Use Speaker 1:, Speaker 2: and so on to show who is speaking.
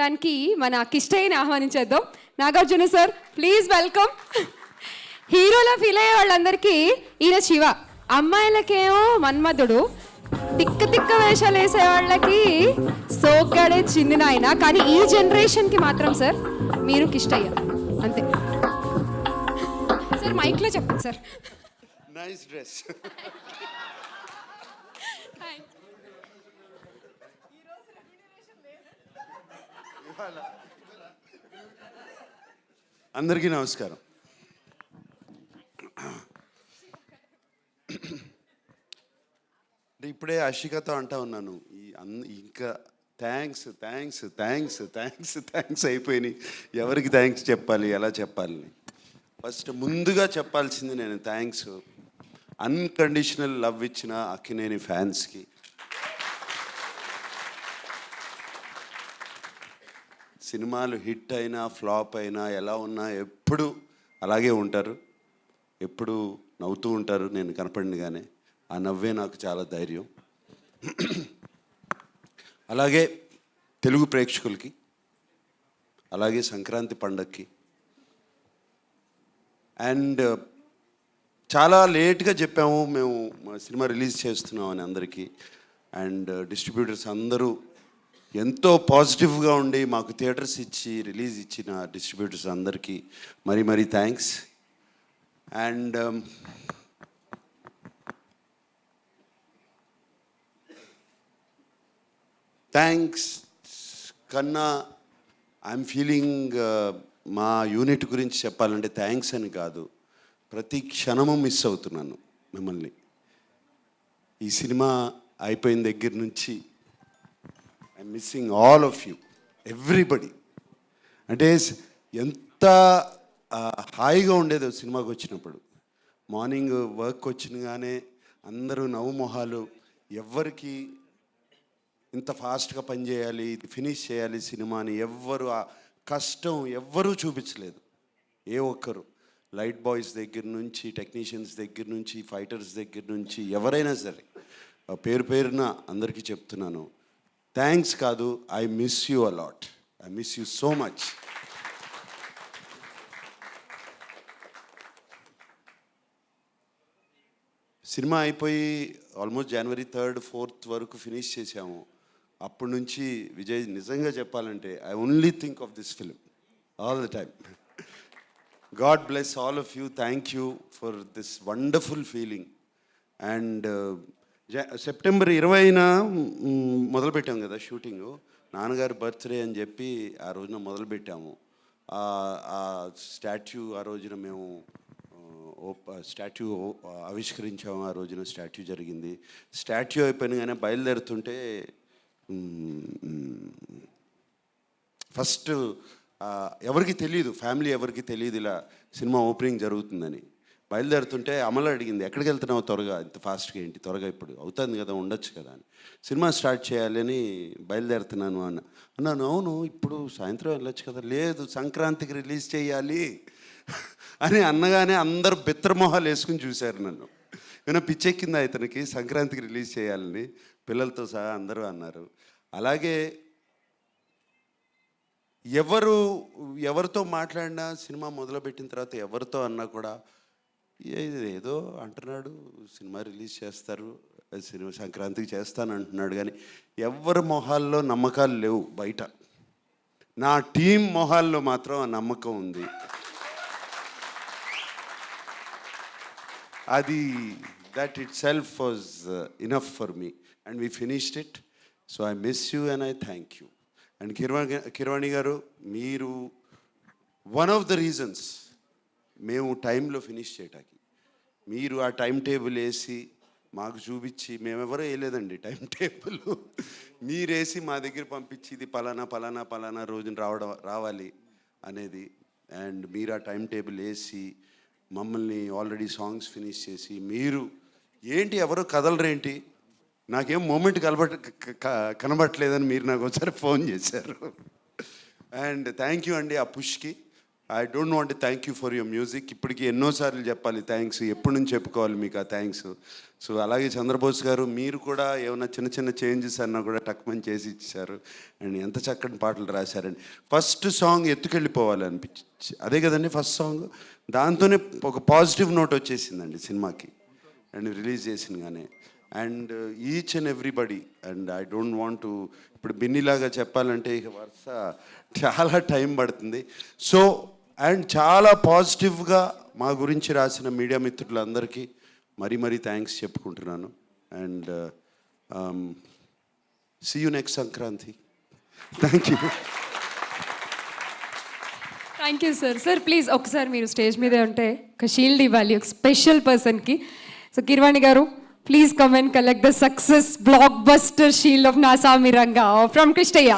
Speaker 1: దానికి మన కిష్టయ్యని ఆహ్వానించేద్దాం. Nagarjuna sir please welcome. హీరోలా ఫీల్ అయ్యే వాళ్ళందరికీ ఈయన శివ, అమ్మాయిలకేమో మన్మధుడు, తిక్క తిక్క వేషాలు వేసే వాళ్ళకి సోగ్గాడే చిన్న నాయన. కానీ ఈ జనరేషన్కి మాత్రం సార్ మీరు కిష్టయ్య అంతే. సార్ మైక్లో చెప్పండి సార్.
Speaker 2: Nice dress. అందరికీ నమస్కారం. ఇప్పుడే అషికతో అంటా ఉన్నాను, ఇంకా thanks thanks thanks thanks thanks అయిపోయినాయి. ఎవరికి థ్యాంక్స్ చెప్పాలి, ఎలా చెప్పాలి? ఫస్ట్ ముందుగా చెప్పాల్సింది నేను థ్యాంక్స్ అన్కండిషనల్ లవ్ ఇచ్చిన అక్కినేని ఫ్యాన్స్కి. సినిమాలు హిట్ అయినా ఫ్లాప్ అయినా ఎలా ఉన్నా ఎప్పుడు అలాగే ఉంటారు, ఎప్పుడు నవ్వుతూ ఉంటారు. నేను కనపడినగానే ఆ నవ్వే నాకు చాలా ధైర్యం. అలాగే తెలుగు ప్రేక్షకులకి, అలాగే సంక్రాంతి పండగకి, అండ్ చాలా లేట్గా చెప్పాము మేము సినిమా రిలీజ్ చేస్తున్నామని అందరికీ. అండ్ డిస్ట్రిబ్యూటర్స్ అందరూ ఎంతో పాజిటివ్గా ఉండి మాకు థియేటర్స్ ఇచ్చి రిలీజ్ ఇచ్చిన డిస్ట్రిబ్యూటర్స్ అందరికీ మరీ మరీ థ్యాంక్స్. అండ్ థ్యాంక్స్ కన్నా ఐఎమ్ ఫీలింగ్ మా యూనిట్ గురించి చెప్పాలంటే థ్యాంక్స్ అని కాదు, ప్రతి క్షణము మిస్ అవుతున్నాను మిమ్మల్ని. ఈ సినిమా అయిపోయిన దగ్గర నుంచి I'm missing all of you, everybody. అంటే ఎంత హాయిగా ఉండేదో సినిమాకి వచ్చినప్పుడు. మార్నింగ్ వర్క్ వచ్చినగానే అందరూ నవ్వు మొహాలు, ఎవ్వరికి ఇంత ఫాస్ట్గా పనిచేయాలి, ఇది ఫినిష్ చేయాలి సినిమాని ఎవ్వరు ఆ కష్టం ఎవ్వరూ చూపించలేదు. ఏ ఒక్కరు, లైట్ బాయ్స్ దగ్గర నుంచి, టెక్నీషియన్స్ దగ్గర నుంచి, ఫైటర్స్ దగ్గర నుంచి ఎవరైనా సరే పేరు పేరున అందరికీ చెప్తున్నాను థ్యాంక్స్ కాదు, I miss you a lot, I miss you so much. Cinema అయిపోయి ఆల్మోస్ట్ జనవరి 3rd 4th వరకు ఫినిష్ చేసాము. అప్పటి నుంచి విజయ్ నిజంగా చెప్పాలంటే I only think of this film all the time. God bless all of you, thank you for this wonderful feeling. And September 20న మొదలుపెట్టాము కదా షూటింగు. నాన్నగారి బర్త్డే అని చెప్పి ఆ రోజున మొదలుపెట్టాము. ఆ స్టాచ్యూ ఆ రోజున మేము స్టాచ్యూ ఆవిష్కరించాము. ఆ రోజున స్టాచ్యూ జరిగింది. స్టాచ్యూ అయిపోయినగానే బయలుదేరుతుంటే ఫస్ట్ ఎవరికి తెలియదు, ఫ్యామిలీ ఎవరికి తెలియదు ఇలా సినిమా ఓపెనింగ్ జరుగుతుందని. బయలుదేరుతుంటే అమలు అడిగింది, ఎక్కడికి వెళ్తున్నావు త్వరగా, ఇంత ఫాస్ట్గా ఏంటి త్వరగా, ఇప్పుడు అవుతుంది కదా ఉండొచ్చు కదా అని. సినిమా స్టార్ట్ చేయాలని బయలుదేరుతున్నాను అన్నాను. అవును ఇప్పుడు సాయంత్రం వెళ్ళొచ్చు కదా, లేదు సంక్రాంతికి రిలీజ్ చేయాలి అని అన్నగానే అందరూ బిత్తరమొహాలు వేసుకుని చూశారు నన్ను. ఏమైనా పిచ్చెక్కిందా ఇతనికి సంక్రాంతికి రిలీజ్ చేయాలని, పిల్లలతో సహా అందరూ అన్నారు. అలాగే ఎవరితో మాట్లాడినా సినిమా మొదలుపెట్టిన తర్వాత ఎవరితో అన్నా కూడా ఏదో అంటున్నాడు, సినిమా రిలీజ్ చేస్తారు, సినిమా సంక్రాంతికి చేస్తాను అంటున్నాడు. కానీ ఎవరి మొహాల్లో నమ్మకాలు లేవు బయట. నా టీం మొహాల్లో మాత్రం ఆ నమ్మకం ఉంది. అది that it self was enough for me and we finished it. So I miss you and I thank you. And Keeravani గారు, మీరు వన్ ఆఫ్ ద రీజన్స్ మేము టైంలో ఫినిష్ చేయటానికి. మీరు ఆ టైం టేబుల్ వేసి మాకు చూపించి, మేమెవరో వేయలేదండి టైం టేబుల్, మీరేసి మా దగ్గర పంపించి ఇది పలానా పలానా పలానా రోజున రావాలి అనేది. అండ్ మీరు ఆ టైం టేబుల్ వేసి మమ్మల్ని ఆల్రెడీ సాంగ్స్ ఫినిష్ చేసి, మీరు ఏంటి ఎవరో కదలరేంటి, నాకేం మూమెంట్ కనబట్టలేదని మీరు నాకు ఒకసారి ఫోన్ చేశారు. అండ్ థ్యాంక్ యూ అండి ఆ పుష్కి. I don't want thank you for your music. ఇప్పటికి ఎన్నోసార్లు చెప్పాలి థ్యాంక్స్, ఎప్పటి నుంచి చెప్పుకోవాలి మీకు ఆ థ్యాంక్స్. సో అలాగే చంద్రబోస్ గారు, మీరు కూడా ఏమైనా చిన్న చిన్న చేంజెస్ అన్నా కూడా టక్మని చేసి ఇచ్చారు. అండ్ ఎంత చక్కటి పాటలు రాశారండి. ఫస్ట్ సాంగ్ ఎత్తుకెళ్ళిపోవాలి అనిపించి, అదే కదండి ఫస్ట్ సాంగ్. దాంతోనే ఒక పాజిటివ్ నోట్ వచ్చేసిందండి సినిమాకి, అండ్ రిలీజ్ చేసినగానే. And each and everybody, and I don't want to ఇప్పుడు బిన్నీలాగా చెప్పాలంటే ఇక వరుస చాలా టైం పడుతుంది. సో అండ్ చాలా పాజిటివ్గా మా గురించి రాసిన మీడియా మిత్రులందరికీ మరీ థ్యాంక్స్ చెప్పుకుంటున్నాను. And see you next Sankranti. Thank you.
Speaker 1: Thank you sir. Sir please ఒకసారి మీరు స్టేజ్ మీదే ఉంటే ఒక షీల్డ్ ఇవ్వాలి ఒక స్పెషల్ పర్సన్కి. So Keeravani garu, please come and collect the success blockbuster shield of Naa Saami Ranga from Krishnaiah.